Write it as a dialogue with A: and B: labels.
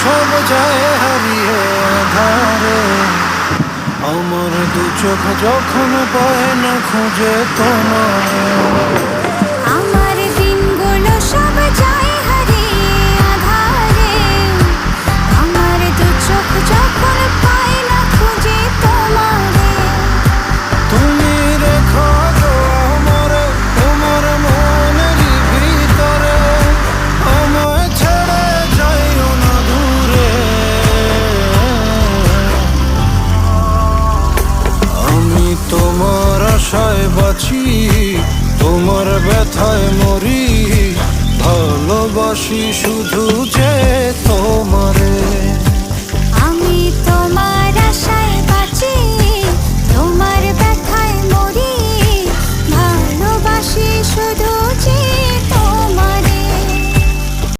A: সব যায় হারিয়ে আধারে। আমার দু চোখ যখন পায় না খুঁজে তোমায়,
B: আমার দিনগুলো সব যায় হারিয়ে আঁধারে। আমার দু চোখ যখন পায় না খুঁজে তোমারে।
A: তুমি রেখো গো আমারে তোমার মনেরই ভিতরে, আমায় ছেড়ে যাইও না দূরে। আমি তোমার আশায় বাঁচি, তোমার ব্যথায় মরি, ভালোবাসি শুধু যে তোমার।